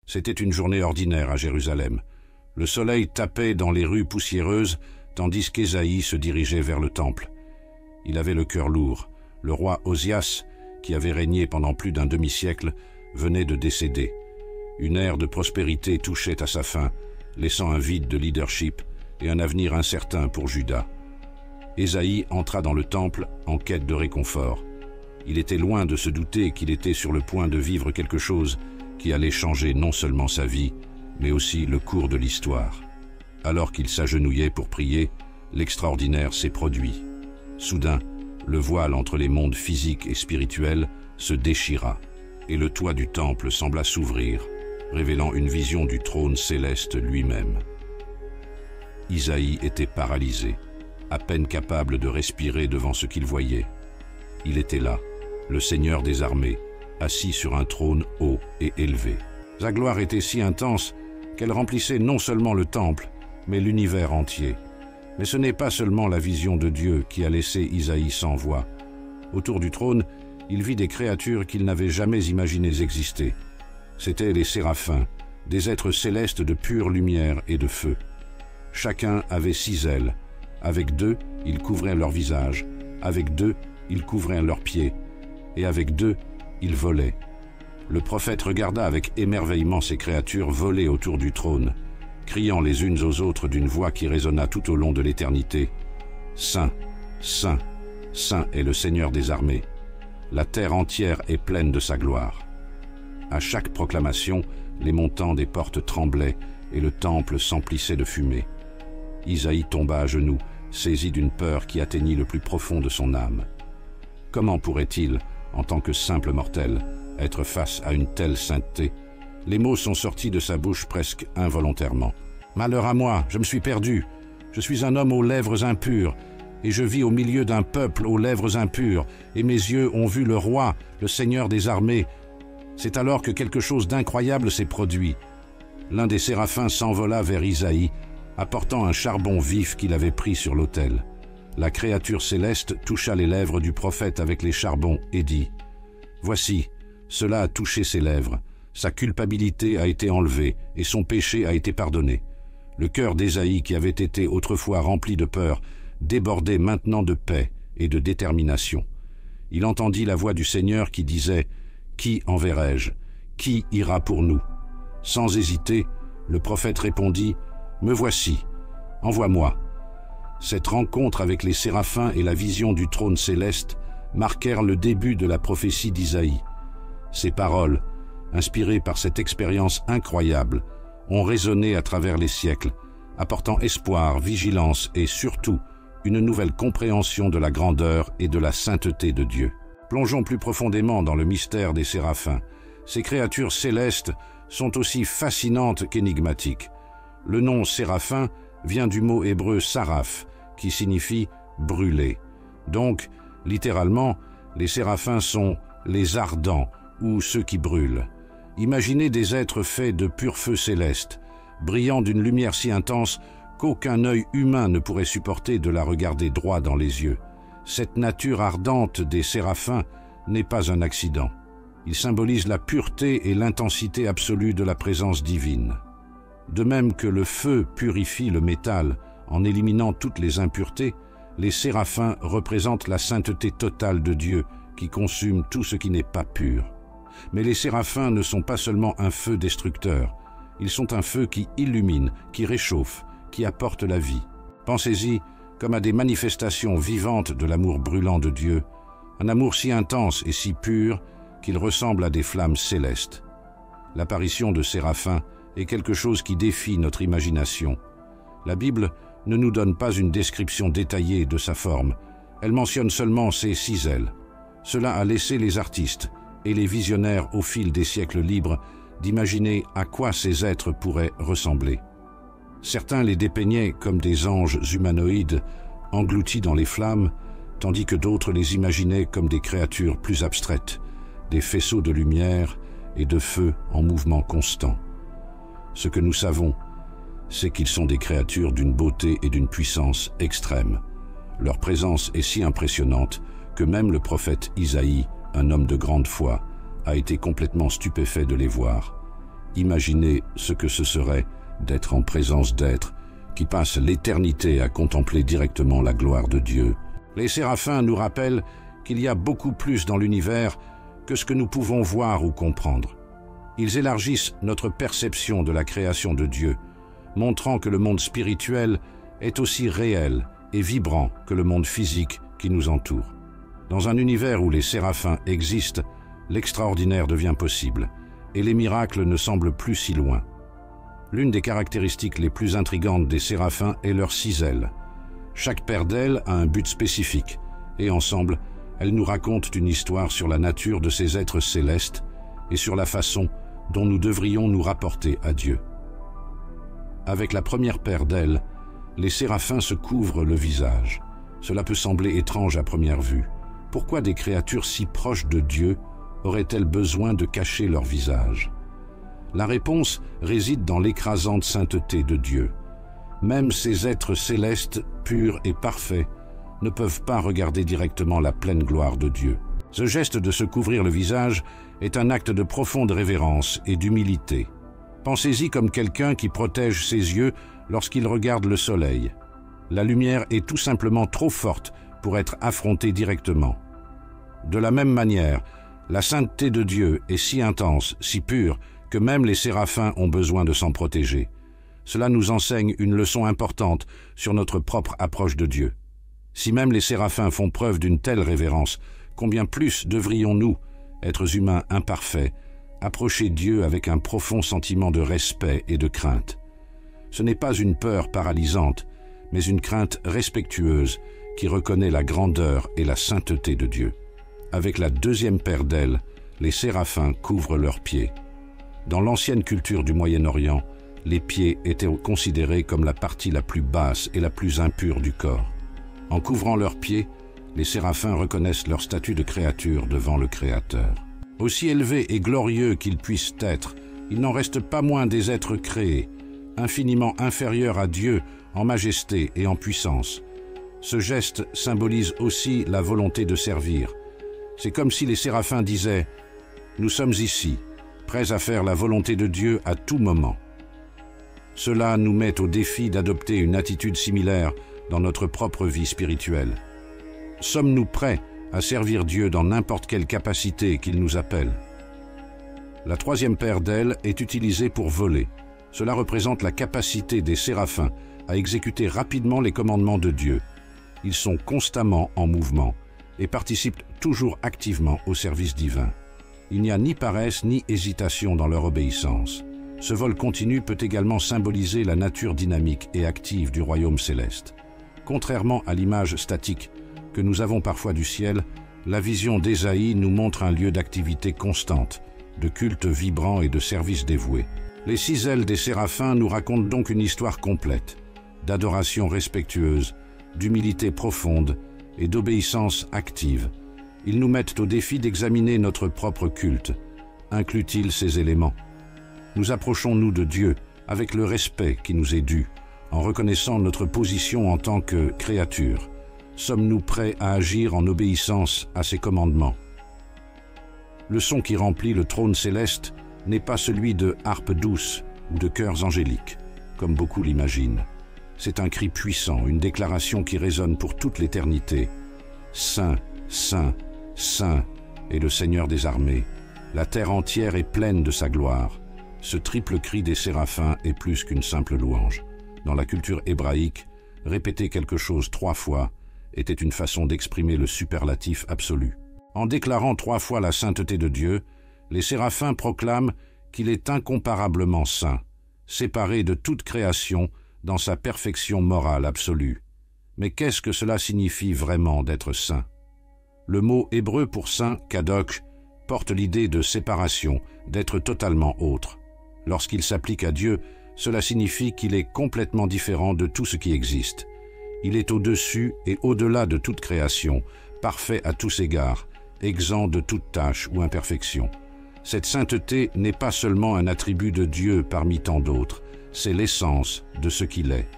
C'était une journée ordinaire à Jérusalem. Le soleil tapait dans les rues poussiéreuses, tandis qu'Ésaïe se dirigeait vers le temple. Il avait le cœur lourd. Le roi Osias, qui avait régné pendant plus d'un demi-siècle, venait de décéder. Une ère de prospérité touchait à sa fin, laissant un vide de leadership et un avenir incertain pour Juda. Ésaïe entra dans le temple en quête de réconfort. Il était loin de se douter qu'il était sur le point de vivre quelque chose qui allait changer non seulement sa vie, mais aussi le cours de l'histoire. Alors qu'il s'agenouillait pour prier, l'extraordinaire s'est produit. Soudain, le voile entre les mondes physiques et spirituels se déchira, et le toit du temple sembla s'ouvrir, révélant une vision du trône céleste lui-même. Isaïe était paralysé, à peine capable de respirer devant ce qu'il voyait. Il était là, le Seigneur des armées, assis sur un trône haut et élevé. Sa gloire était si intense qu'elle remplissait non seulement le temple, mais l'univers entier. Mais ce n'est pas seulement la vision de Dieu qui a laissé Isaïe sans voix. Autour du trône, il vit des créatures qu'il n'avait jamais imaginées exister. C'étaient les séraphins, des êtres célestes de pure lumière et de feu. Chacun avait 6 ailes. Avec 2, ils couvraient leur visage. Avec 2, ils couvraient leurs pieds. Et avec 2, ils volaient. Le prophète regarda avec émerveillement ces créatures voler autour du trône, criant les unes aux autres d'une voix qui résonna tout au long de l'éternité. « Saint, Saint, Saint est le Seigneur des armées. La terre entière est pleine de sa gloire. » À chaque proclamation, les montants des portes tremblaient et le temple s'emplissait de fumée. Isaïe tomba à genoux, saisi d'une peur qui atteignit le plus profond de son âme. Comment pourrait-il, en tant que simple mortel, être face à une telle sainteté? Les mots sont sortis de sa bouche presque involontairement. « Malheur à moi, je me suis perdu. Je suis un homme aux lèvres impures, et je vis au milieu d'un peuple aux lèvres impures, et mes yeux ont vu le roi, le Seigneur des armées. » C'est alors que quelque chose d'incroyable s'est produit. L'un des séraphins s'envola vers Isaïe, apportant un charbon vif qu'il avait pris sur l'autel. La créature céleste toucha les lèvres du prophète avec les charbons et dit « Voici, cela a touché ses lèvres. Sa culpabilité a été enlevée et son péché a été pardonné. » Le cœur d'Ésaïe, qui avait été autrefois rempli de peur, débordait maintenant de paix et de détermination. Il entendit la voix du Seigneur qui disait « Qui enverrai-je? Qui ira pour nous ?» Sans hésiter, le prophète répondit « Me voici, envoie-moi. » Cette rencontre avec les séraphins et la vision du trône céleste marquèrent le début de la prophétie d'Isaïe. Ces paroles, inspirées par cette expérience incroyable, ont résonné à travers les siècles, apportant espoir, vigilance et surtout une nouvelle compréhension de la grandeur et de la sainteté de Dieu. Plongeons plus profondément dans le mystère des séraphins. Ces créatures célestes sont aussi fascinantes qu'énigmatiques. Le nom séraphin vient du mot hébreu saraph, qui signifie « brûler ». Donc, littéralement, les séraphins sont les ardents ou ceux qui brûlent. Imaginez des êtres faits de pur feu céleste, brillant d'une lumière si intense qu'aucun œil humain ne pourrait supporter de la regarder droit dans les yeux. Cette nature ardente des séraphins n'est pas un accident. Il symbolise la pureté et l'intensité absolue de la présence divine. De même que le feu purifie le métal en éliminant toutes les impuretés, les séraphins représentent la sainteté totale de Dieu qui consume tout ce qui n'est pas pur. Mais les séraphins ne sont pas seulement un feu destructeur, ils sont un feu qui illumine, qui réchauffe, qui apporte la vie. Pensez-y comme à des manifestations vivantes de l'amour brûlant de Dieu, un amour si intense et si pur qu'il ressemble à des flammes célestes. L'apparition de séraphins est quelque chose qui défie notre imagination. La Bible ne nous donne pas une description détaillée de sa forme, elle mentionne seulement ses 6 ailes. Cela a laissé les artistes et les visionnaires au fil des siècles libres d'imaginer à quoi ces êtres pourraient ressembler. Certains les dépeignaient comme des anges humanoïdes engloutis dans les flammes, tandis que d'autres les imaginaient comme des créatures plus abstraites, des faisceaux de lumière et de feu en mouvement constant. Ce que nous savons, c'est qu'ils sont des créatures d'une beauté et d'une puissance extrêmes. Leur présence est si impressionnante que même le prophète Isaïe, un homme de grande foi, a été complètement stupéfait de les voir. imaginer ce que ce serait d'être en présence d'êtres qui passent l'éternité à contempler directement la gloire de Dieu. Les séraphins nous rappellent qu'il y a beaucoup plus dans l'univers que ce que nous pouvons voir ou comprendre. Ils élargissent notre perception de la création de Dieu, montrant que le monde spirituel est aussi réel et vibrant que le monde physique qui nous entoure. Dans un univers où les séraphins existent, l'extraordinaire devient possible, et les miracles ne semblent plus si loin. L'une des caractéristiques les plus intrigantes des séraphins est leur 6 ailes. Chaque paire d'ailes a un but spécifique, et ensemble, elles nous racontent une histoire sur la nature de ces êtres célestes et sur la façon dont nous devrions nous rapporter à Dieu. Avec la première paire d'ailes, les séraphins se couvrent le visage. Cela peut sembler étrange à première vue. Pourquoi des créatures si proches de Dieu auraient-elles besoin de cacher leur visage? La réponse réside dans l'écrasante sainteté de Dieu. Même ces êtres célestes, purs et parfaits, ne peuvent pas regarder directement la pleine gloire de Dieu. Ce geste de se couvrir le visage est un acte de profonde révérence et d'humilité. Pensez-y comme quelqu'un qui protège ses yeux lorsqu'il regarde le soleil. La lumière est tout simplement trop forte pour être affrontée directement. De la même manière, la sainteté de Dieu est si intense, si pure, que même les séraphins ont besoin de s'en protéger. Cela nous enseigne une leçon importante sur notre propre approche de Dieu. Si même les séraphins font preuve d'une telle révérence, combien plus devrions-nous, êtres humains imparfaits, approcher Dieu avec un profond sentiment de respect et de crainte. Ce n'est pas une peur paralysante, mais une crainte respectueuse qui reconnaît la grandeur et la sainteté de Dieu. Avec la deuxième paire d'ailes, les séraphins couvrent leurs pieds. Dans l'ancienne culture du Moyen-Orient, les pieds étaient considérés comme la partie la plus basse et la plus impure du corps. En couvrant leurs pieds, les séraphins reconnaissent leur statut de créature devant le Créateur. Aussi élevés et glorieux qu'ils puissent être, ils n'en restent pas moins des êtres créés, infiniment inférieurs à Dieu en majesté et en puissance. Ce geste symbolise aussi la volonté de servir. C'est comme si les séraphins disaient « Nous sommes ici, prêts à faire la volonté de Dieu à tout moment ». Cela nous met au défi d'adopter une attitude similaire dans notre propre vie spirituelle. Sommes-nous prêts à servir Dieu dans n'importe quelle capacité qu'il nous appelle? La troisième paire d'ailes est utilisée pour voler. Cela représente la capacité des séraphins à exécuter rapidement les commandements de Dieu. Ils sont constamment en mouvement et participent toujours activement au service divin. Il n'y a ni paresse ni hésitation dans leur obéissance. Ce vol continu peut également symboliser la nature dynamique et active du royaume céleste. Contrairement à l'image statique que nous avons parfois du ciel, la vision d'Ésaïe nous montre un lieu d'activité constante, de culte vibrant et de service dévoué. Les 6 ailes des séraphins nous racontent donc une histoire complète, d'adoration respectueuse, d'humilité profonde et d'obéissance active. Ils nous mettent au défi d'examiner notre propre culte. Inclut-il ces éléments? Nous approchons-nous de Dieu avec le respect qui nous est dû, en reconnaissant notre position en tant que créature? Sommes-nous prêts à agir en obéissance à ses commandements? Le son qui remplit le trône céleste n'est pas celui de harpes douces ou de chœurs angéliques, comme beaucoup l'imaginent. C'est un cri puissant, une déclaration qui résonne pour toute l'éternité. Saint, Saint, Saint est le Seigneur des armées. La terre entière est pleine de sa gloire. Ce triple cri des séraphins est plus qu'une simple louange. Dans la culture hébraïque, répéter quelque chose 3 fois était une façon d'exprimer le superlatif absolu. En déclarant 3 fois la sainteté de Dieu, les séraphins proclament qu'il est incomparablement saint, séparé de toute création dans sa perfection morale absolue. Mais qu'est-ce que cela signifie vraiment d'être saint? Le mot hébreu pour saint, kadosh, porte l'idée de séparation, d'être totalement autre. Lorsqu'il s'applique à Dieu, cela signifie qu'il est complètement différent de tout ce qui existe. Il est au-dessus et au-delà de toute création, parfait à tous égards, exempt de toute tâche ou imperfection. Cette sainteté n'est pas seulement un attribut de Dieu parmi tant d'autres, c'est l'essence de ce qu'il est.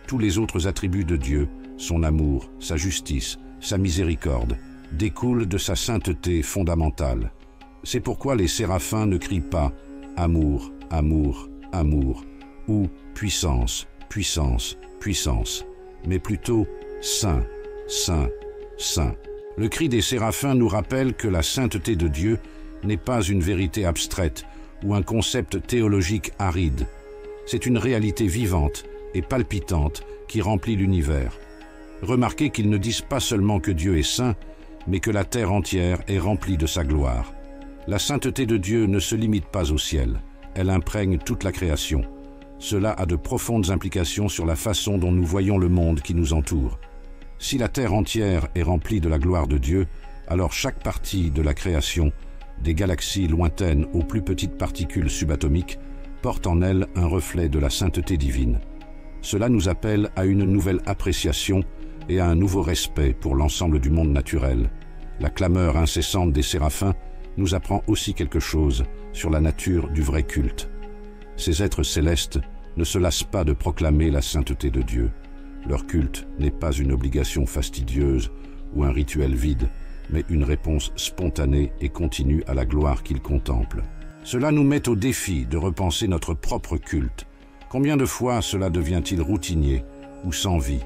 Tous les autres attributs de Dieu, son amour, sa justice, sa miséricorde, découlent de sa sainteté fondamentale. C'est pourquoi les séraphins ne crient pas « Amour, amour, amour, ou puissance, puissance, puissance, mais plutôt saint, saint, saint. Le cri des séraphins nous rappelle que la sainteté de Dieu n'est pas une vérité abstraite ou un concept théologique aride. C'est une réalité vivante et palpitante qui remplit l'univers. Remarquez qu'ils ne disent pas seulement que Dieu est saint, mais que la terre entière est remplie de sa gloire. La sainteté de Dieu ne se limite pas au ciel, elle imprègne toute la création. Cela a de profondes implications sur la façon dont nous voyons le monde qui nous entoure. Si la terre entière est remplie de la gloire de Dieu, alors chaque partie de la création, des galaxies lointaines aux plus petites particules subatomiques, porte en elle un reflet de la sainteté divine. Cela nous appelle à une nouvelle appréciation et à un nouveau respect pour l'ensemble du monde naturel. La clameur incessante des séraphins nous apprend aussi quelque chose sur la nature du vrai culte. Ces êtres célestes ne se lassent pas de proclamer la sainteté de Dieu. Leur culte n'est pas une obligation fastidieuse ou un rituel vide, mais une réponse spontanée et continue à la gloire qu'ils contemplent. Cela nous met au défi de repenser notre propre culte. Combien de fois cela devient-il routinier ou sans vie?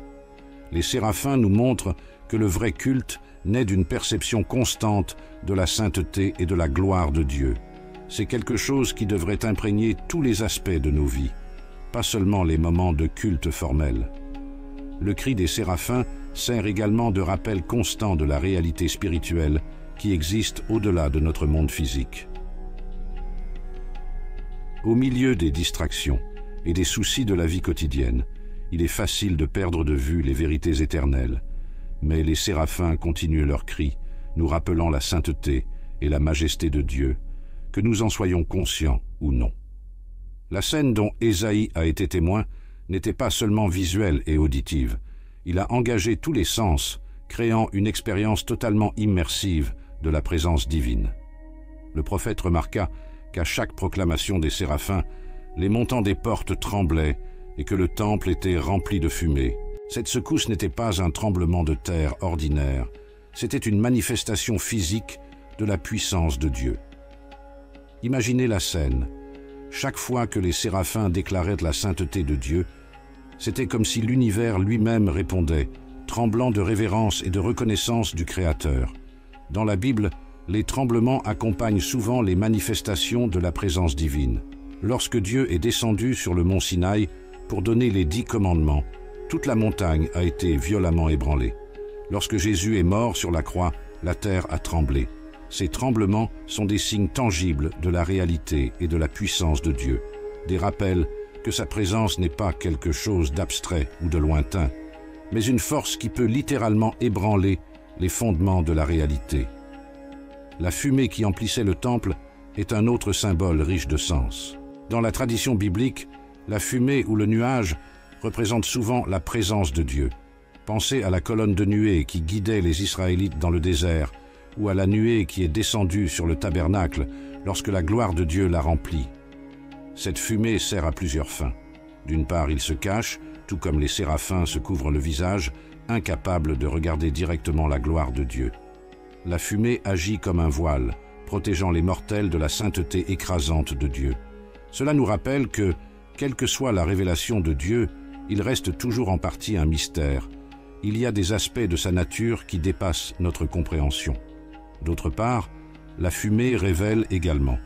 Les séraphins nous montrent que le vrai culte naît d'une perception constante de la sainteté et de la gloire de Dieu. C'est quelque chose qui devrait imprégner tous les aspects de nos vies, pas seulement les moments de culte formel. Le cri des séraphins sert également de rappel constant de la réalité spirituelle qui existe au-delà de notre monde physique. Au milieu des distractions et des soucis de la vie quotidienne, il est facile de perdre de vue les vérités éternelles, mais les séraphins continuent leur cri, nous rappelant la sainteté et la majesté de Dieu, que nous en soyons conscients ou non. La scène dont Ésaïe a été témoin n'était pas seulement visuelle et auditive, il a engagé tous les sens, créant une expérience totalement immersive de la présence divine. Le prophète remarqua qu'à chaque proclamation des séraphins, les montants des portes tremblaient et que le temple était rempli de fumée. Cette secousse n'était pas un tremblement de terre ordinaire, c'était une manifestation physique de la puissance de Dieu. Imaginez la scène. Chaque fois que les séraphins déclaraient la sainteté de Dieu, c'était comme si l'univers lui-même répondait, tremblant de révérence et de reconnaissance du Créateur. Dans la Bible, les tremblements accompagnent souvent les manifestations de la présence divine. Lorsque Dieu est descendu sur le mont Sinaï pour donner les 10 commandements, toute la montagne a été violemment ébranlée. Lorsque Jésus est mort sur la croix, la terre a tremblé. Ces tremblements sont des signes tangibles de la réalité et de la puissance de Dieu, des rappels que sa présence n'est pas quelque chose d'abstrait ou de lointain, mais une force qui peut littéralement ébranler les fondements de la réalité. La fumée qui emplissait le temple est un autre symbole riche de sens. Dans la tradition biblique, la fumée ou le nuage représente souvent la présence de Dieu. Pensez à la colonne de nuée qui guidait les Israélites dans le désert, ou à la nuée qui est descendue sur le tabernacle lorsque la gloire de Dieu l'a rempli. Cette fumée sert à plusieurs fins. D'une part, il se cache, tout comme les séraphins se couvrent le visage, incapables de regarder directement la gloire de Dieu. La fumée agit comme un voile, protégeant les mortels de la sainteté écrasante de Dieu. Cela nous rappelle que, quelle que soit la révélation de Dieu, il reste toujours en partie un mystère. Il y a des aspects de sa nature qui dépassent notre compréhension. D'autre part, la fumée révèle également.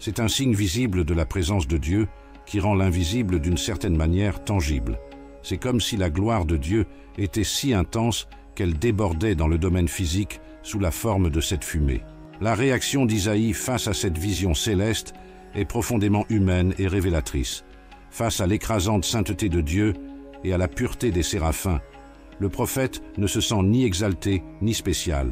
C'est un signe visible de la présence de Dieu qui rend l'invisible d'une certaine manière tangible. C'est comme si la gloire de Dieu était si intense qu'elle débordait dans le domaine physique sous la forme de cette fumée. La réaction d'Isaïe face à cette vision céleste est profondément humaine et révélatrice. Face à l'écrasante sainteté de Dieu et à la pureté des séraphins, le prophète ne se sent ni exalté ni spécial.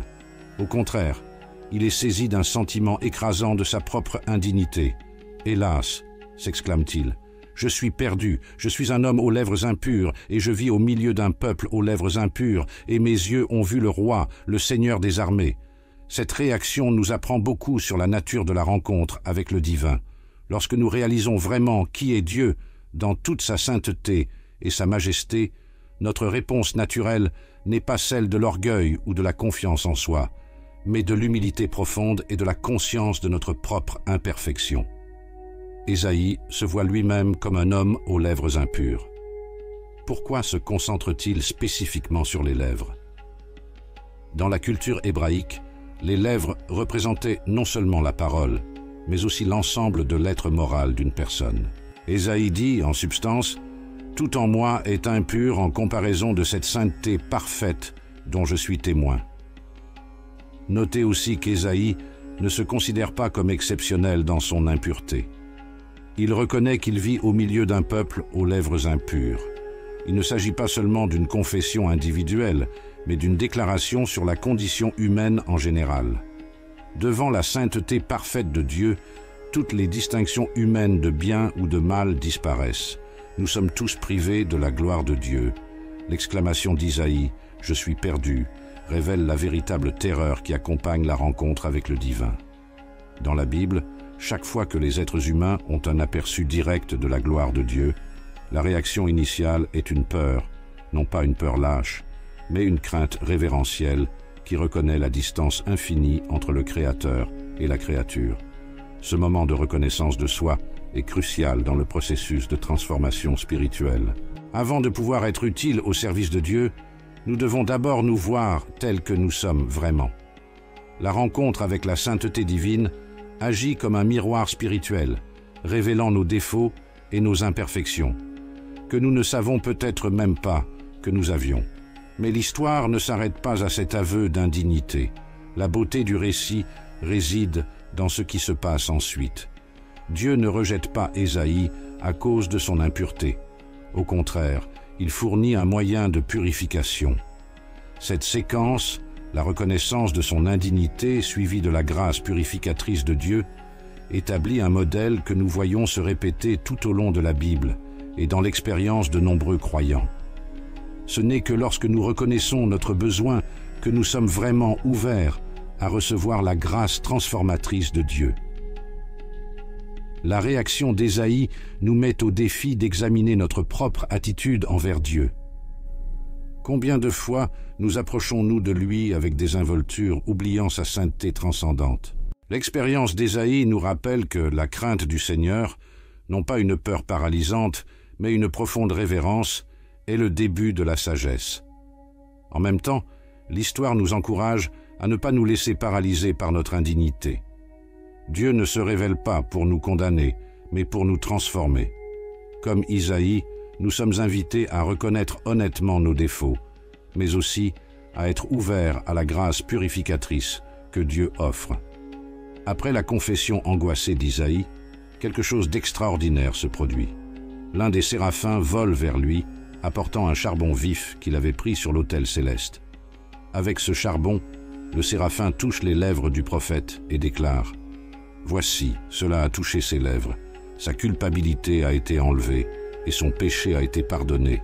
Au contraire, il est saisi d'un sentiment écrasant de sa propre indignité. « Hélas !» s'exclame-t-il, « je suis perdu, je suis un homme aux lèvres impures, et je vis au milieu d'un peuple aux lèvres impures, et mes yeux ont vu le roi, le Seigneur des armées. » Cette réaction nous apprend beaucoup sur la nature de la rencontre avec le divin. Lorsque nous réalisons vraiment qui est Dieu dans toute sa sainteté et sa majesté, notre réponse naturelle n'est pas celle de l'orgueil ou de la confiance en soi, mais de l'humilité profonde et de la conscience de notre propre imperfection. Ésaïe se voit lui-même comme un homme aux lèvres impures. Pourquoi se concentre-t-il spécifiquement sur les lèvres? Dans la culture hébraïque, les lèvres représentaient non seulement la parole, mais aussi l'ensemble de l'être moral d'une personne. Ésaïe dit, en substance, « Tout en moi est impur en comparaison de cette sainteté parfaite dont je suis témoin. » Notez aussi qu'Ésaïe ne se considère pas comme exceptionnel dans son impureté. Il reconnaît qu'il vit au milieu d'un peuple aux lèvres impures. Il ne s'agit pas seulement d'une confession individuelle, mais d'une déclaration sur la condition humaine en général. Devant la sainteté parfaite de Dieu, toutes les distinctions humaines de bien ou de mal disparaissent. Nous sommes tous privés de la gloire de Dieu. L'exclamation d'Isaïe « Je suis perdu » révèle la véritable terreur qui accompagne la rencontre avec le divin. Dans la Bible, chaque fois que les êtres humains ont un aperçu direct de la gloire de Dieu, la réaction initiale est une peur, non pas une peur lâche, mais une crainte révérentielle qui reconnaît la distance infinie entre le Créateur et la créature. Ce moment de reconnaissance de soi est crucial dans le processus de transformation spirituelle. Avant de pouvoir être utile au service de Dieu, nous devons d'abord nous voir tels que nous sommes vraiment. La rencontre avec la sainteté divine agit comme un miroir spirituel, révélant nos défauts et nos imperfections, que nous ne savons peut-être même pas que nous avions. Mais l'histoire ne s'arrête pas à cet aveu d'indignité. La beauté du récit réside dans ce qui se passe ensuite. Dieu ne rejette pas Ésaïe à cause de son impureté. Au contraire, il fournit un moyen de purification. Cette séquence, la reconnaissance de son indignité suivie de la grâce purificatrice de Dieu, établit un modèle que nous voyons se répéter tout au long de la Bible et dans l'expérience de nombreux croyants. Ce n'est que lorsque nous reconnaissons notre besoin que nous sommes vraiment ouverts à recevoir la grâce transformatrice de Dieu. La réaction d'Ésaïe nous met au défi d'examiner notre propre attitude envers Dieu. Combien de fois nous approchons-nous de lui avec des involtures, oubliant sa sainteté transcendante? L'expérience d'Ésaïe nous rappelle que la crainte du Seigneur, non pas une peur paralysante, mais une profonde révérence, est le début de la sagesse. En même temps, l'histoire nous encourage à ne pas nous laisser paralyser par notre indignité. Dieu ne se révèle pas pour nous condamner, mais pour nous transformer. Comme Isaïe, nous sommes invités à reconnaître honnêtement nos défauts, mais aussi à être ouverts à la grâce purificatrice que Dieu offre. Après la confession angoissée d'Isaïe, quelque chose d'extraordinaire se produit. L'un des séraphins vole vers lui, apportant un charbon vif qu'il avait pris sur l'autel céleste. Avec ce charbon, le séraphin touche les lèvres du prophète et déclare « Voici, cela a touché ses lèvres, sa culpabilité a été enlevée et son péché a été pardonné. »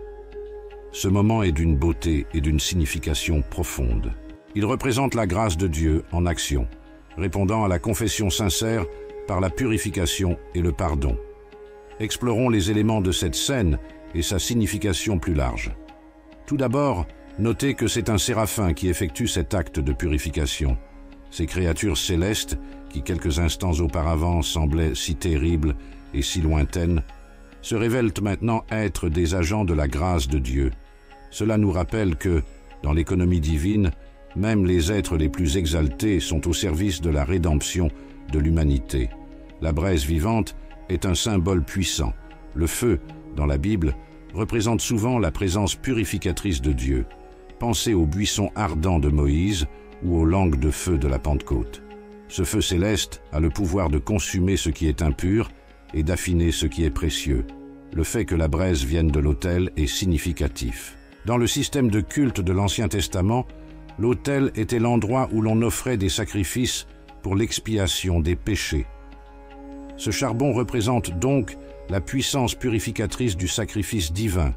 Ce moment est d'une beauté et d'une signification profonde. Il représente la grâce de Dieu en action, répondant à la confession sincère par la purification et le pardon. Explorons les éléments de cette scène et sa signification plus large. Tout d'abord, notez que c'est un séraphin qui effectue cet acte de purification. Ces créatures célestes, qui quelques instants auparavant semblaient si terribles et si lointaines, se révèlent maintenant être des agents de la grâce de Dieu. Cela nous rappelle que, dans l'économie divine, même les êtres les plus exaltés sont au service de la rédemption de l'humanité. La braise vivante est un symbole puissant. Le feu, dans la Bible, représente souvent la présence purificatrice de Dieu. Pensez au buisson ardent de Moïse ou aux langues de feu de la Pentecôte. Ce feu céleste a le pouvoir de consumer ce qui est impur et d'affiner ce qui est précieux. Le fait que la braise vienne de l'autel est significatif. Dans le système de culte de l'Ancien Testament, l'autel était l'endroit où l'on offrait des sacrifices pour l'expiation des péchés. Ce charbon représente donc la puissance purificatrice du sacrifice divin.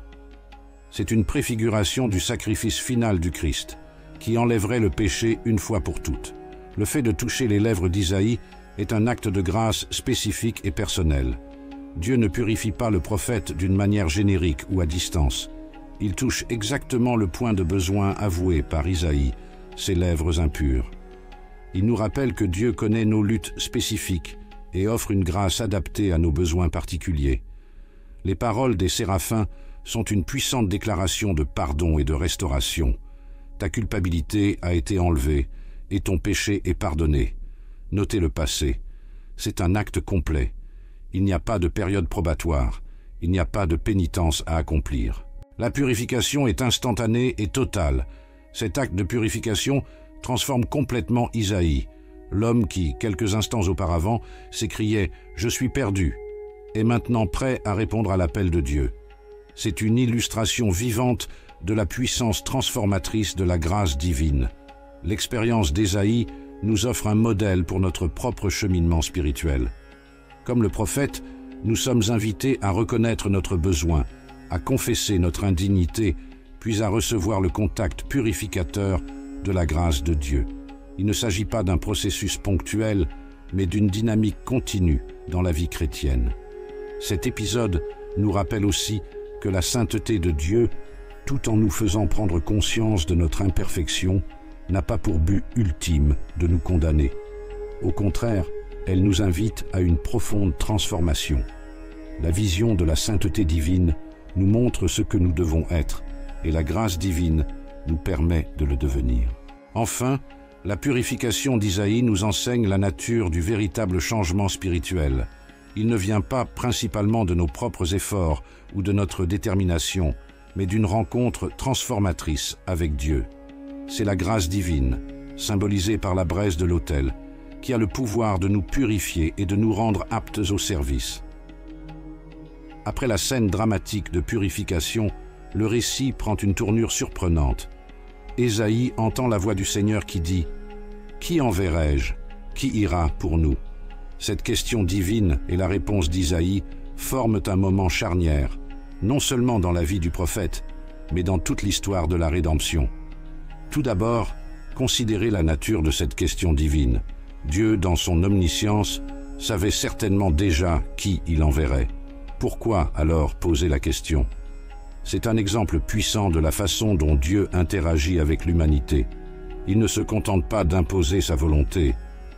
C'est une préfiguration du sacrifice final du Christ, qui enlèverait le péché une fois pour toutes. Le fait de toucher les lèvres d'Isaïe est un acte de grâce spécifique et personnel. Dieu ne purifie pas le prophète d'une manière générique ou à distance. Il touche exactement le point de besoin avoué par Isaïe, ses lèvres impures. Il nous rappelle que Dieu connaît nos luttes spécifiques et offre une grâce adaptée à nos besoins particuliers. Les paroles des séraphins sont une puissante déclaration de pardon et de restauration. Ta culpabilité a été enlevée et ton péché est pardonné. Notez le passé. C'est un acte complet. Il n'y a pas de période probatoire. Il n'y a pas de pénitence à accomplir. La purification est instantanée et totale. Cet acte de purification transforme complètement Isaïe, l'homme qui, quelques instants auparavant, s'écriait « Je suis perdu » est maintenant prêt à répondre à l'appel de Dieu. C'est une illustration vivante de la puissance transformatrice de la grâce divine. L'expérience d'Ésaïe nous offre un modèle pour notre propre cheminement spirituel. Comme le prophète, nous sommes invités à reconnaître notre besoin, à confesser notre indignité, puis à recevoir le contact purificateur de la grâce de Dieu. Il ne s'agit pas d'un processus ponctuel, mais d'une dynamique continue dans la vie chrétienne. Cet épisode nous rappelle aussi que la sainteté de Dieu, tout en nous faisant prendre conscience de notre imperfection, n'a pas pour but ultime de nous condamner. Au contraire, elle nous invite à une profonde transformation. La vision de la sainteté divine nous montre ce que nous devons être, et la grâce divine nous permet de le devenir. Enfin, la purification d'Isaïe nous enseigne la nature du véritable changement spirituel. Il ne vient pas principalement de nos propres efforts ou de notre détermination, mais d'une rencontre transformatrice avec Dieu. C'est la grâce divine, symbolisée par la braise de l'autel, qui a le pouvoir de nous purifier et de nous rendre aptes au service. Après la scène dramatique de purification, le récit prend une tournure surprenante. Ésaïe entend la voix du Seigneur qui dit « Qui enverrai-je? Qui ira pour nous ?» Cette question divine et la réponse d'Isaïe forment un moment charnière, non seulement dans la vie du prophète, mais dans toute l'histoire de la rédemption. Tout d'abord, considérez la nature de cette question divine. Dieu, dans son omniscience, savait certainement déjà qui il enverrait. Pourquoi alors poser la question? C'est un exemple puissant de la façon dont Dieu interagit avec l'humanité. Il ne se contente pas d'imposer sa volonté,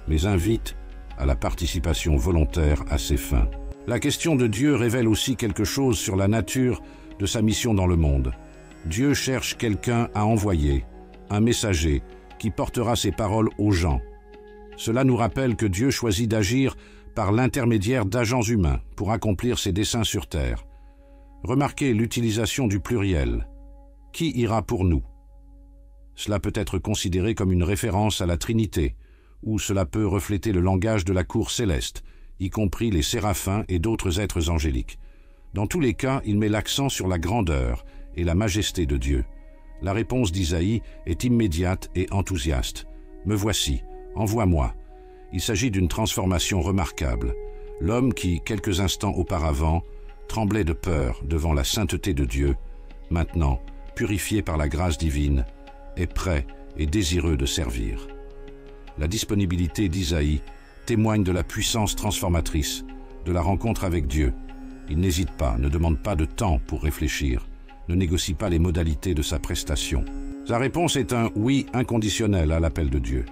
mais invite à la participation volontaire à ses fins. La question de Dieu révèle aussi quelque chose sur la nature de sa mission dans le monde. Dieu cherche quelqu'un à envoyer, un messager qui portera ses paroles aux gens. Cela nous rappelle que Dieu choisit d'agir par l'intermédiaire d'agents humains pour accomplir ses desseins sur terre. Remarquez l'utilisation du pluriel. Qui ira pour nous? Cela peut être considéré comme une référence à la Trinité, ou cela peut refléter le langage de la cour céleste, y compris les séraphins et d'autres êtres angéliques. Dans tous les cas, il met l'accent sur la grandeur et la majesté de Dieu. La réponse d'Isaïe est immédiate et enthousiaste. « Me voici, envoie-moi ». Il s'agit d'une transformation remarquable. L'homme qui, quelques instants auparavant, tremblait de peur devant la sainteté de Dieu, maintenant, purifié par la grâce divine, est prêt et désireux de servir. La disponibilité d'Isaïe témoigne de la puissance transformatrice, de la rencontre avec Dieu. Il n'hésite pas, ne demande pas de temps pour réfléchir, ne négocie pas les modalités de sa prestation. Sa réponse est un oui inconditionnel à l'appel de Dieu.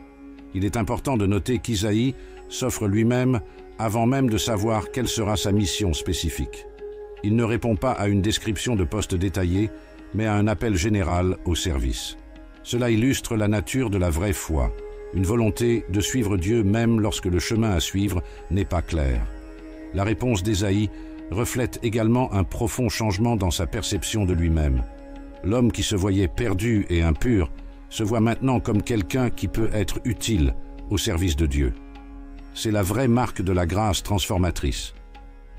Il est important de noter qu'Isaïe s'offre lui-même avant même de savoir quelle sera sa mission spécifique. Il ne répond pas à une description de poste détaillée, mais à un appel général au service. Cela illustre la nature de la vraie foi, une volonté de suivre Dieu même lorsque le chemin à suivre n'est pas clair. La réponse d'Ésaïe reflète également un profond changement dans sa perception de lui-même. L'homme qui se voyait perdu et impur se voit maintenant comme quelqu'un qui peut être utile au service de Dieu. C'est la vraie marque de la grâce transformatrice.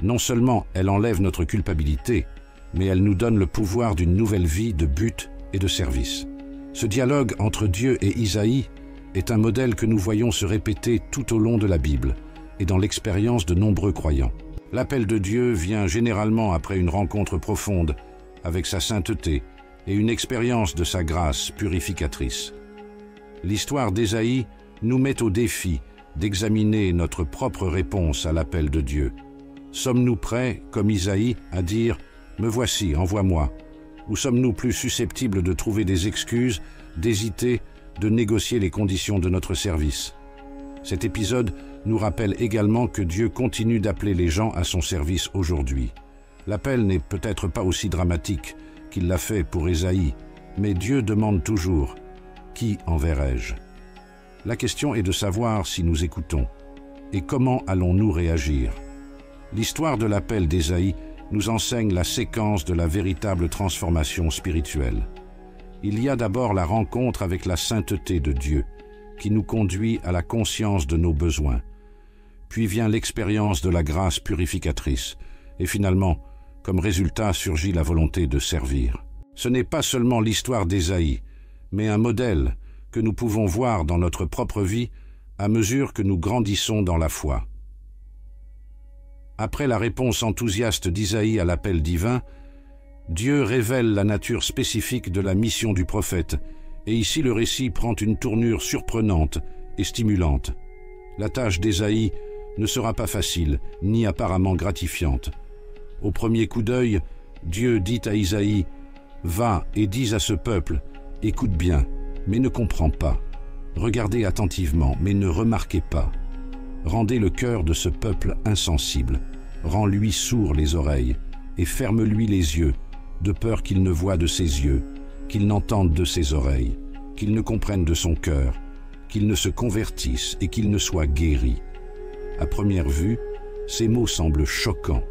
Non seulement elle enlève notre culpabilité, mais elle nous donne le pouvoir d'une nouvelle vie de but et de service. Ce dialogue entre Dieu et Isaïe est un modèle que nous voyons se répéter tout au long de la Bible et dans l'expérience de nombreux croyants. L'appel de Dieu vient généralement après une rencontre profonde avec sa sainteté et une expérience de sa grâce purificatrice. L'histoire d'Ésaïe nous met au défi d'examiner notre propre réponse à l'appel de Dieu. Sommes-nous prêts, comme Isaïe, à dire « Me voici, envoie-moi » ou sommes-nous plus susceptibles de trouver des excuses, d'hésiter, de négocier les conditions de notre service? Cet épisode nous rappelle également que Dieu continue d'appeler les gens à son service aujourd'hui. L'appel n'est peut-être pas aussi dramatique qu'il l'a fait pour Ésaïe, mais Dieu demande toujours « Qui enverrai-je » La question est de savoir si nous écoutons et comment allons-nous réagir. L'histoire de l'appel d'Ésaïe nous enseigne la séquence de la véritable transformation spirituelle. Il y a d'abord la rencontre avec la sainteté de Dieu, qui nous conduit à la conscience de nos besoins. Puis vient l'expérience de la grâce purificatrice, et finalement, comme résultat surgit la volonté de servir. Ce n'est pas seulement l'histoire d'Ésaïe, mais un modèle que nous pouvons voir dans notre propre vie à mesure que nous grandissons dans la foi. Après la réponse enthousiaste d'Isaïe à l'appel divin, Dieu révèle la nature spécifique de la mission du prophète, et ici le récit prend une tournure surprenante et stimulante. La tâche d'Ésaïe ne sera pas facile, ni apparemment gratifiante. Au premier coup d'œil, Dieu dit à Isaïe « Va et dis à ce peuple, écoute bien, mais ne comprends pas. Regardez attentivement, mais ne remarquez pas. Rendez le cœur de ce peuple insensible. Rends-lui sourd les oreilles et ferme-lui les yeux, de peur qu'il ne voie de ses yeux, qu'il n'entende de ses oreilles, qu'il ne comprenne de son cœur, qu'il ne se convertisse et qu'il ne soit guéri. » À première vue, ces mots semblent choquants.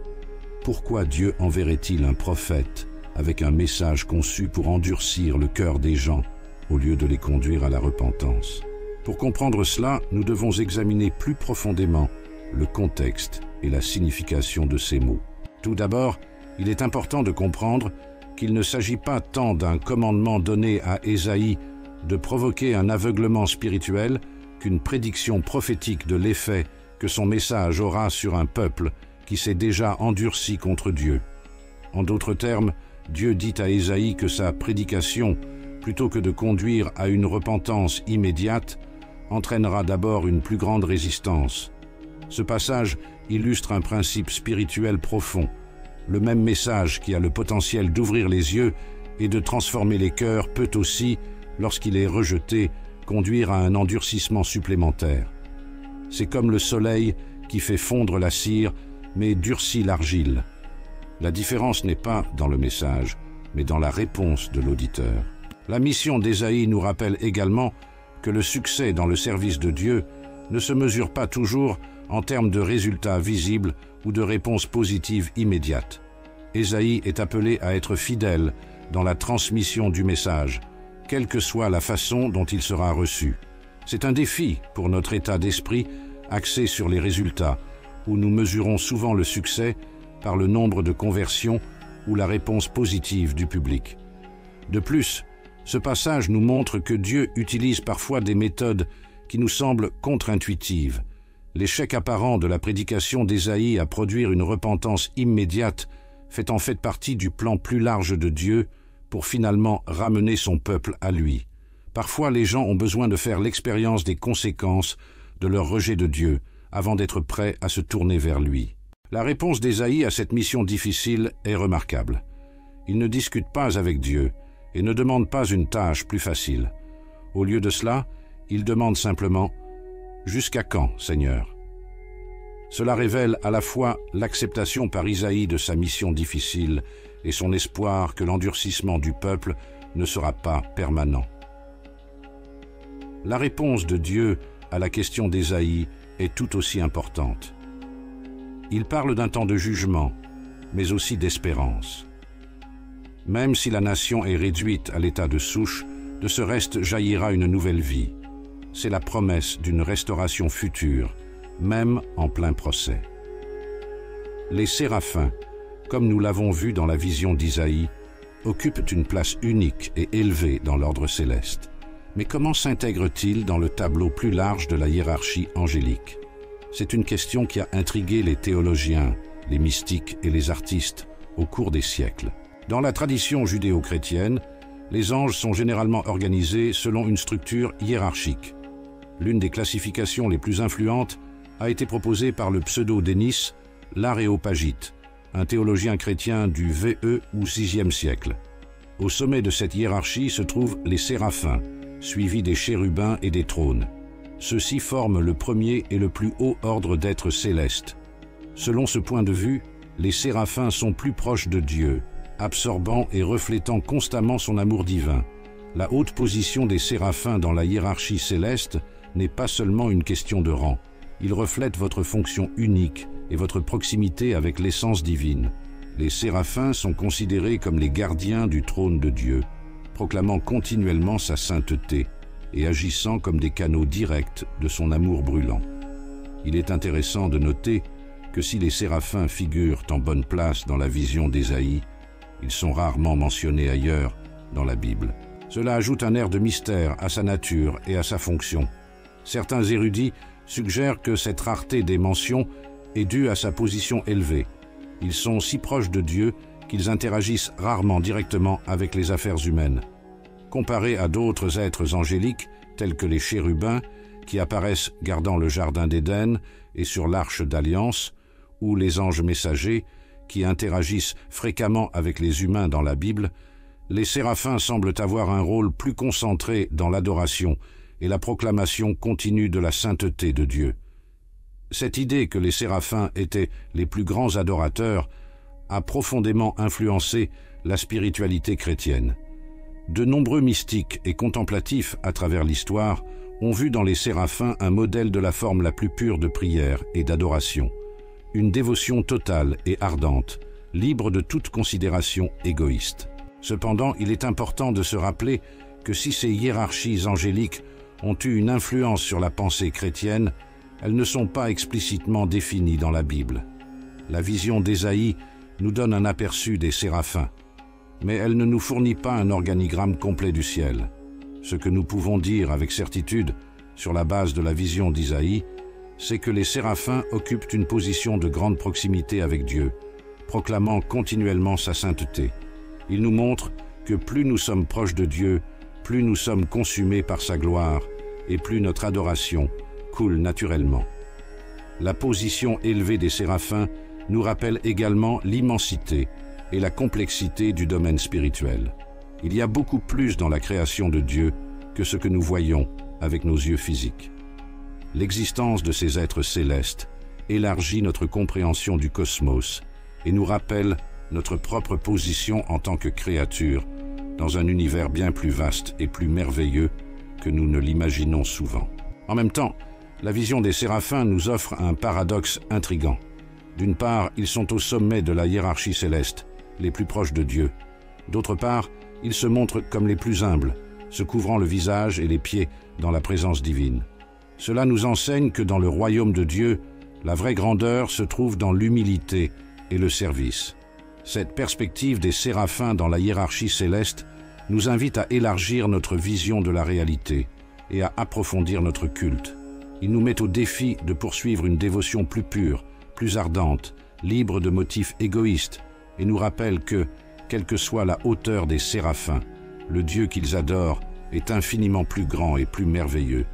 Pourquoi Dieu enverrait-il un prophète avec un message conçu pour endurcir le cœur des gens au lieu de les conduire à la repentance? Pour comprendre cela, nous devons examiner plus profondément le contexte et la signification de ces mots. Tout d'abord, il est important de comprendre qu'il ne s'agit pas tant d'un commandement donné à Ésaïe de provoquer un aveuglement spirituel qu'une prédiction prophétique de l'effet que son message aura sur un peuple qui s'est déjà endurci contre Dieu. En d'autres termes, Dieu dit à Ésaïe que sa prédication, plutôt que de conduire à une repentance immédiate, entraînera d'abord une plus grande résistance. Ce passage illustre un principe spirituel profond. Le même message qui a le potentiel d'ouvrir les yeux et de transformer les cœurs peut aussi, lorsqu'il est rejeté, conduire à un endurcissement supplémentaire. C'est comme le soleil qui fait fondre la cire, mais durcit l'argile. La différence n'est pas dans le message, mais dans la réponse de l'auditeur. La mission d'Ésaïe nous rappelle également que le succès dans le service de Dieu ne se mesure pas toujours en termes de résultats visibles ou de réponses positives immédiates. Ésaïe est appelé à être fidèle dans la transmission du message, quelle que soit la façon dont il sera reçu. C'est un défi pour notre état d'esprit axé sur les résultats, où nous mesurons souvent le succès par le nombre de conversions ou la réponse positive du public. De plus, ce passage nous montre que Dieu utilise parfois des méthodes qui nous semblent contre-intuitives. L'échec apparent de la prédication d'Ésaïe à produire une repentance immédiate fait en fait partie du plan plus large de Dieu pour finalement ramener son peuple à lui. Parfois, les gens ont besoin de faire l'expérience des conséquences de leur rejet de Dieu avant d'être prêts à se tourner vers lui. La réponse d'Ésaïe à cette mission difficile est remarquable. Il ne discute pas avec Dieu et ne demande pas une tâche plus facile. Au lieu de cela, il demande simplement « Jusqu'à quand, Seigneur ?» Cela révèle à la fois l'acceptation par Isaïe de sa mission difficile et son espoir que l'endurcissement du peuple ne sera pas permanent. La réponse de Dieu à la question d'Ésaïe est tout aussi importante. Il parle d'un temps de jugement, mais aussi d'espérance. Même si la nation est réduite à l'état de souche, de ce reste jaillira une nouvelle vie. C'est la promesse d'une restauration future, même en plein procès. Les séraphins, comme nous l'avons vu dans la vision d'Isaïe, occupent une place unique et élevée dans l'ordre céleste. Mais comment s'intègrent-ils dans le tableau plus large de la hiérarchie angélique? C'est une question qui a intrigué les théologiens, les mystiques et les artistes au cours des siècles. Dans la tradition judéo-chrétienne, les anges sont généralement organisés selon une structure hiérarchique. L'une des classifications les plus influentes a été proposée par le pseudo-Dénis, l'Aréopagite, un théologien chrétien du VE ou VIe siècle. Au sommet de cette hiérarchie se trouvent les séraphins, suivis des chérubins et des trônes. Ceux-ci forment le premier et le plus haut ordre d'êtres célestes. Selon ce point de vue, les séraphins sont plus proches de Dieu, absorbant et reflétant constamment son amour divin. La haute position des séraphins dans la hiérarchie céleste n'est pas seulement une question de rang. Il reflète votre fonction unique et votre proximité avec l'essence divine. Les séraphins sont considérés comme les gardiens du trône de Dieu, proclamant continuellement sa sainteté et agissant comme des canaux directs de son amour brûlant. Il est intéressant de noter que si les séraphins figurent en bonne place dans la vision d'Ésaïe, ils sont rarement mentionnés ailleurs dans la Bible. Cela ajoute un air de mystère à sa nature et à sa fonction. Certains érudits suggèrent que cette rareté des mentions est due à sa position élevée. Ils sont si proches de Dieu qu'ils interagissent rarement directement avec les affaires humaines. Comparés à d'autres êtres angéliques, tels que les chérubins, qui apparaissent gardant le jardin d'Éden et sur l'arche d'alliance, ou les anges messagers, qui interagissent fréquemment avec les humains dans la Bible, les séraphins semblent avoir un rôle plus concentré dans l'adoration et la proclamation continue de la sainteté de Dieu. Cette idée que les séraphins étaient les plus grands adorateurs a profondément influencé la spiritualité chrétienne. De nombreux mystiques et contemplatifs à travers l'histoire ont vu dans les séraphins un modèle de la forme la plus pure de prière et d'adoration, une dévotion totale et ardente, libre de toute considération égoïste. Cependant, il est important de se rappeler que si ces hiérarchies angéliques ont eu une influence sur la pensée chrétienne, elles ne sont pas explicitement définies dans la Bible. La vision d'Ésaïe nous donne un aperçu des séraphins, mais elle ne nous fournit pas un organigramme complet du ciel. Ce que nous pouvons dire avec certitude sur la base de la vision d'Ésaïe, c'est que les séraphins occupent une position de grande proximité avec Dieu, proclamant continuellement sa sainteté. Ils nous montrent que plus nous sommes proches de Dieu, plus nous sommes consumés par sa gloire et plus notre adoration coule naturellement. La position élevée des séraphins nous rappelle également l'immensité et la complexité du domaine spirituel. Il y a beaucoup plus dans la création de Dieu que ce que nous voyons avec nos yeux physiques. L'existence de ces êtres célestes élargit notre compréhension du cosmos et nous rappelle notre propre position en tant que créature dans un univers bien plus vaste et plus merveilleux que nous ne l'imaginons souvent. En même temps, la vision des séraphins nous offre un paradoxe intrigant. D'une part, ils sont au sommet de la hiérarchie céleste, les plus proches de Dieu. D'autre part, ils se montrent comme les plus humbles, se couvrant le visage et les pieds dans la présence divine. Cela nous enseigne que dans le royaume de Dieu, la vraie grandeur se trouve dans l'humilité et le service. Cette perspective des séraphins dans la hiérarchie céleste nous invite à élargir notre vision de la réalité et à approfondir notre culte. Il nous met au défi de poursuivre une dévotion plus pure, plus ardente, libre de motifs égoïstes, et nous rappelle que, quelle que soit la hauteur des séraphins, le Dieu qu'ils adorent est infiniment plus grand et plus merveilleux.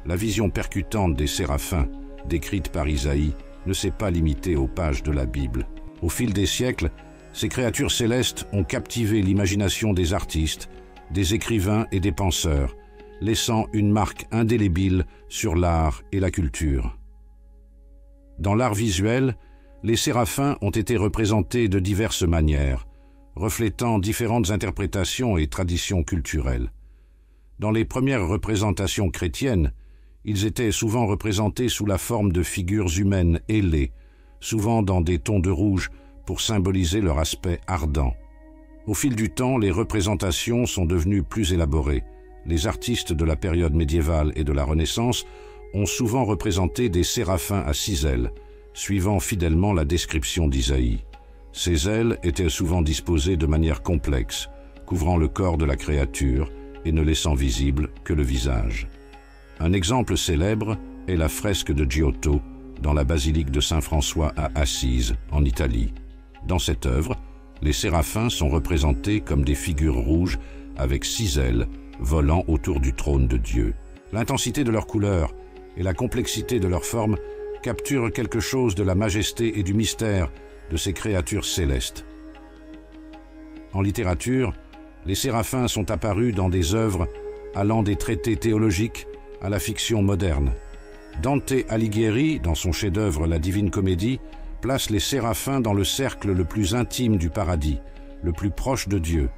La vision percutante des séraphins, décrite par Isaïe, ne s'est pas limitée aux pages de la Bible. Au fil des siècles, ces créatures célestes ont captivé l'imagination des artistes, des écrivains et des penseurs, laissant une marque indélébile sur l'art et la culture. Dans l'art visuel, les séraphins ont été représentés de diverses manières, reflétant différentes interprétations et traditions culturelles. Dans les premières représentations chrétiennes, ils étaient souvent représentés sous la forme de figures humaines ailées, souvent dans des tons de rouge pour symboliser leur aspect ardent. Au fil du temps, les représentations sont devenues plus élaborées. Les artistes de la période médiévale et de la Renaissance ont souvent représenté des séraphins à 6 ailes, suivant fidèlement la description d'Isaïe. Ces ailes étaient souvent disposées de manière complexe, couvrant le corps de la créature et ne laissant visible que le visage. Un exemple célèbre est la fresque de Giotto dans la basilique de Saint-François à Assise, en Italie. Dans cette œuvre, les séraphins sont représentés comme des figures rouges avec 6 ailes volant autour du trône de Dieu. L'intensité de leurs couleurs et la complexité de leur forme capturent quelque chose de la majesté et du mystère de ces créatures célestes. En littérature, les séraphins sont apparus dans des œuvres allant des traités théologiques à la fiction moderne. Dante Alighieri, dans son chef-d'œuvre La Divine Comédie, place les séraphins dans le cercle le plus intime du paradis, le plus proche de Dieu.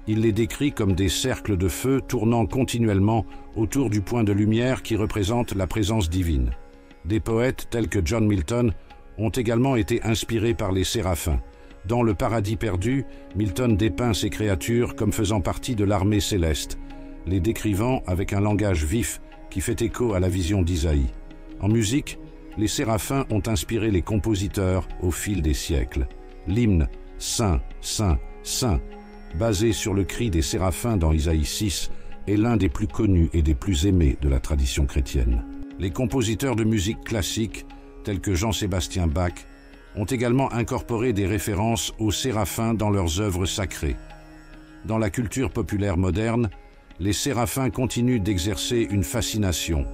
Il les décrit comme des cercles de feu tournant continuellement autour du point de lumière qui représente la présence divine. Des poètes tels que John Milton ont également été inspirés par les séraphins. Dans Le Paradis perdu, Milton dépeint ces créatures comme faisant partie de l'armée céleste, les décrivant avec un langage vif qui fait écho à la vision d'Isaïe. En musique, les séraphins ont inspiré les compositeurs au fil des siècles. L'hymne « Saint, Saint, Saint », basé sur le cri des séraphins dans Isaïe 6, est l'un des plus connus et des plus aimés de la tradition chrétienne. Les compositeurs de musique classique, tels que Jean-Sébastien Bach, ont également incorporé des références aux séraphins dans leurs œuvres sacrées. Dans la culture populaire moderne, les séraphins continuent d'exercer une fascination.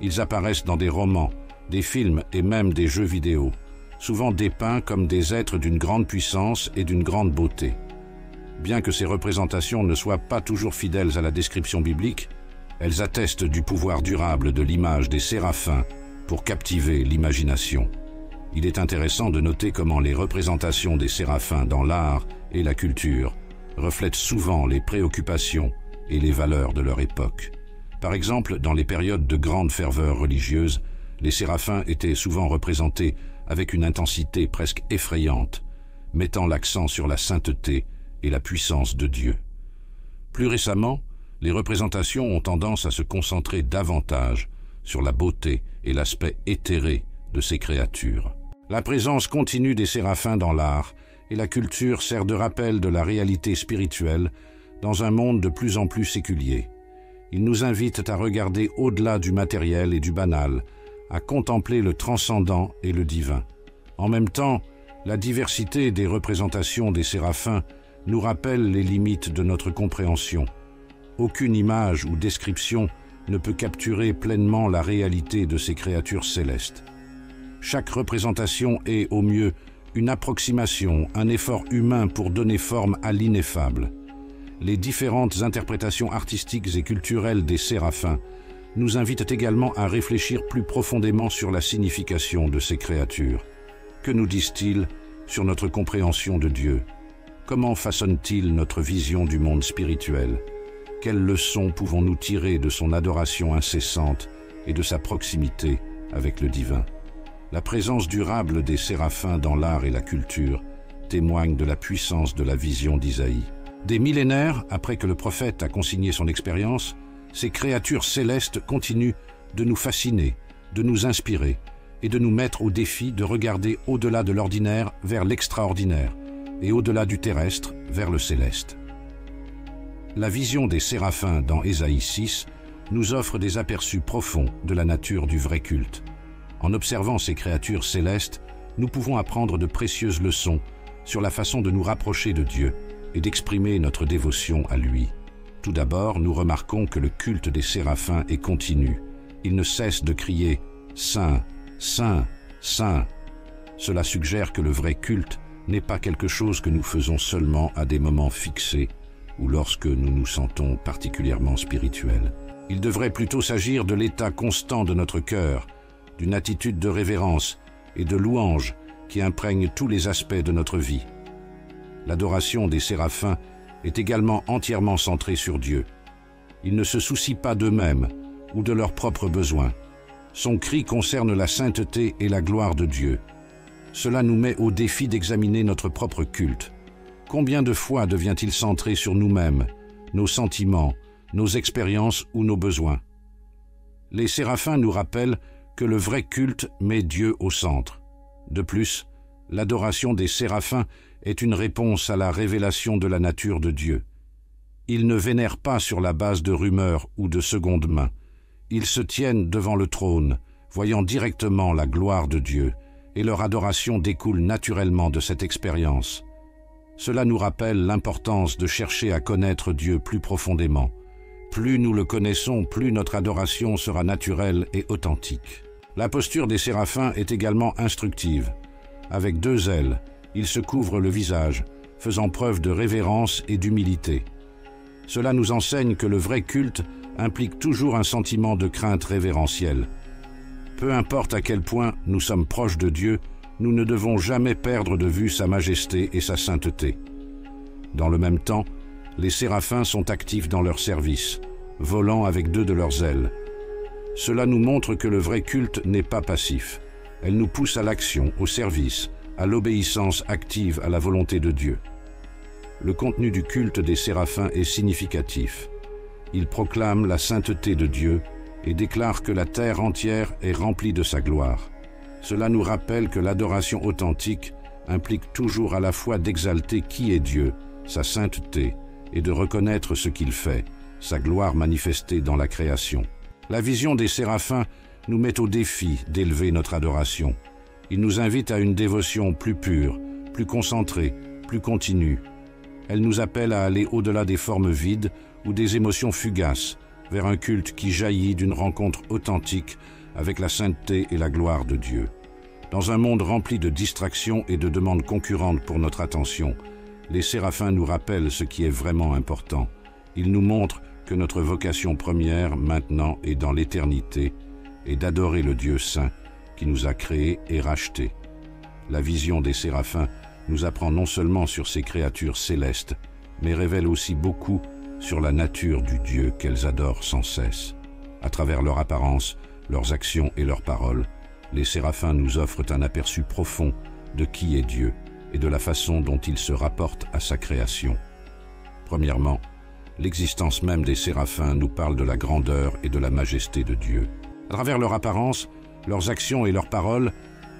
Ils apparaissent dans des romans, des films et même des jeux vidéo, souvent dépeints comme des êtres d'une grande puissance et d'une grande beauté. Bien que ces représentations ne soient pas toujours fidèles à la description biblique, elles attestent du pouvoir durable de l'image des séraphins pour captiver l'imagination. Il est intéressant de noter comment les représentations des séraphins dans l'art et la culture reflètent souvent les préoccupations et les valeurs de leur époque. Par exemple, dans les périodes de grande ferveur religieuse, les séraphins étaient souvent représentés avec une intensité presque effrayante, mettant l'accent sur la sainteté et la puissance de Dieu. Plus récemment, les représentations ont tendance à se concentrer davantage sur la beauté et l'aspect éthéré de ces créatures. La présence continue des séraphins dans l'art et la culture sert de rappel de la réalité spirituelle dans un monde de plus en plus séculier. Ils nous invitent à regarder au-delà du matériel et du banal, à contempler le transcendant et le divin. En même temps, la diversité des représentations des séraphins nous rappelle les limites de notre compréhension. Aucune image ou description ne peut capturer pleinement la réalité de ces créatures célestes. Chaque représentation est, au mieux, une approximation, un effort humain pour donner forme à l'ineffable. Les différentes interprétations artistiques et culturelles des séraphins nous invitent également à réfléchir plus profondément sur la signification de ces créatures. Que nous disent-ils sur notre compréhension de Dieu? Comment façonnent-ils notre vision du monde spirituel? Quelles leçons pouvons-nous tirer de son adoration incessante et de sa proximité avec le divin? La présence durable des séraphins dans l'art et la culture témoigne de la puissance de la vision d'Isaïe. Des millénaires après que le prophète a consigné son expérience, ces créatures célestes continuent de nous fasciner, de nous inspirer et de nous mettre au défi de regarder au-delà de l'ordinaire vers l'extraordinaire et au-delà du terrestre vers le céleste. La vision des séraphins dans Ésaïe 6 nous offre des aperçus profonds de la nature du vrai culte. En observant ces créatures célestes, nous pouvons apprendre de précieuses leçons sur la façon de nous rapprocher de Dieu et d'exprimer notre dévotion à lui. Tout d'abord, nous remarquons que le culte des séraphins est continu. Ils ne cessent de crier « Saint, Saint, Saint ». Cela suggère que le vrai culte n'est pas quelque chose que nous faisons seulement à des moments fixés ou lorsque nous nous sentons particulièrement spirituels. Il devrait plutôt s'agir de l'état constant de notre cœur, d'une attitude de révérence et de louange qui imprègne tous les aspects de notre vie. L'adoration des séraphins est également entièrement centrée sur Dieu. Ils ne se soucient pas d'eux-mêmes ou de leurs propres besoins. Son cri concerne la sainteté et la gloire de Dieu. Cela nous met au défi d'examiner notre propre culte. Combien de fois devient-il centré sur nous-mêmes, nos sentiments, nos expériences ou nos besoins? Les séraphins nous rappellent que le vrai culte met Dieu au centre. De plus, l'adoration des séraphins est une réponse à la révélation de la nature de Dieu. Ils ne vénèrent pas sur la base de rumeurs ou de seconde main. Ils se tiennent devant le trône, voyant directement la gloire de Dieu, et leur adoration découle naturellement de cette expérience. Cela nous rappelle l'importance de chercher à connaître Dieu plus profondément. Plus nous le connaissons, plus notre adoration sera naturelle et authentique. La posture des séraphins est également instructive. Avec 2 ailes, ils se couvrent le visage, faisant preuve de révérence et d'humilité. Cela nous enseigne que le vrai culte implique toujours un sentiment de crainte révérentielle. Peu importe à quel point nous sommes proches de Dieu, nous ne devons jamais perdre de vue sa majesté et sa sainteté. Dans le même temps, les séraphins sont actifs dans leur service, volant avec deux de leurs ailes. Cela nous montre que le vrai culte n'est pas passif. Elle nous pousse à l'action, au service, à l'obéissance active à la volonté de Dieu. Le contenu du culte des séraphins est significatif. Il proclame la sainteté de Dieu et déclare que la terre entière est remplie de sa gloire. Cela nous rappelle que l'adoration authentique implique toujours à la fois d'exalter qui est Dieu, sa sainteté, et de reconnaître ce qu'il fait, sa gloire manifestée dans la création. La vision des séraphins nous met au défi d'élever notre adoration. Il nous invite à une dévotion plus pure, plus concentrée, plus continue. Elle nous appelle à aller au-delà des formes vides ou des émotions fugaces, vers un culte qui jaillit d'une rencontre authentique avec la sainteté et la gloire de Dieu. Dans un monde rempli de distractions et de demandes concurrentes pour notre attention, les séraphins nous rappellent ce qui est vraiment important. Ils nous montrent que notre vocation première, maintenant et dans l'éternité, est d'adorer le Dieu saint qui nous a créés et rachetés. La vision des séraphins nous apprend non seulement sur ces créatures célestes, mais révèle aussi beaucoup sur la nature du Dieu qu'elles adorent sans cesse. À travers leur apparence, leurs actions et leurs paroles, les séraphins nous offrent un aperçu profond de qui est Dieu et de la façon dont il se rapporte à sa création. Premièrement, l'existence même des séraphins nous parle de la grandeur et de la majesté de Dieu. À travers leur apparence, leurs actions et leurs paroles,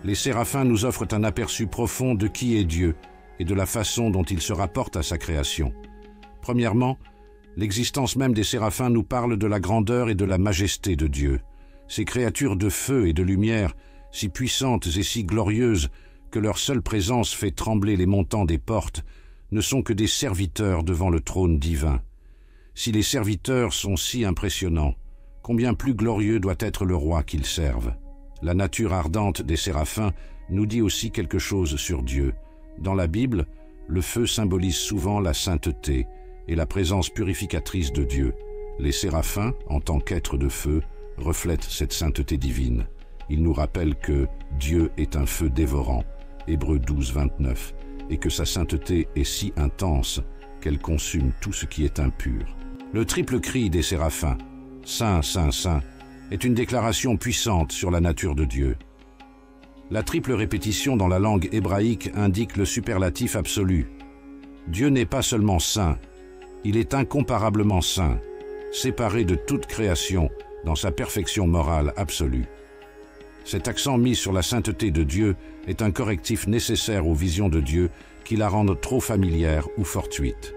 les séraphins nous offrent un aperçu profond de qui est Dieu et de la façon dont il se rapporte à sa création. Premièrement, l'existence même des séraphins nous parle de la grandeur et de la majesté de Dieu. Ces créatures de feu et de lumière, si puissantes et si glorieuses que leur seule présence fait trembler les montants des portes, ne sont que des serviteurs devant le trône divin. Si les serviteurs sont si impressionnants, combien plus glorieux doit être le roi qu'ils servent. La nature ardente des séraphins nous dit aussi quelque chose sur Dieu. Dans la Bible, le feu symbolise souvent la sainteté et la présence purificatrice de Dieu. Les séraphins, en tant qu'êtres de feu, reflètent cette sainteté divine. Ils nous rappellent que Dieu est un feu dévorant, Hébreux 12, 29, et que sa sainteté est si intense qu'elle consume tout ce qui est impur. Le triple cri des séraphins, « Saint, Saint, Saint », est une déclaration puissante sur la nature de Dieu. La triple répétition dans la langue hébraïque indique le superlatif absolu. Dieu n'est pas seulement saint, il est incomparablement saint, séparé de toute création dans sa perfection morale absolue. Cet accent mis sur la sainteté de Dieu est un correctif nécessaire aux visions de Dieu qui la rendent trop familières ou fortuites.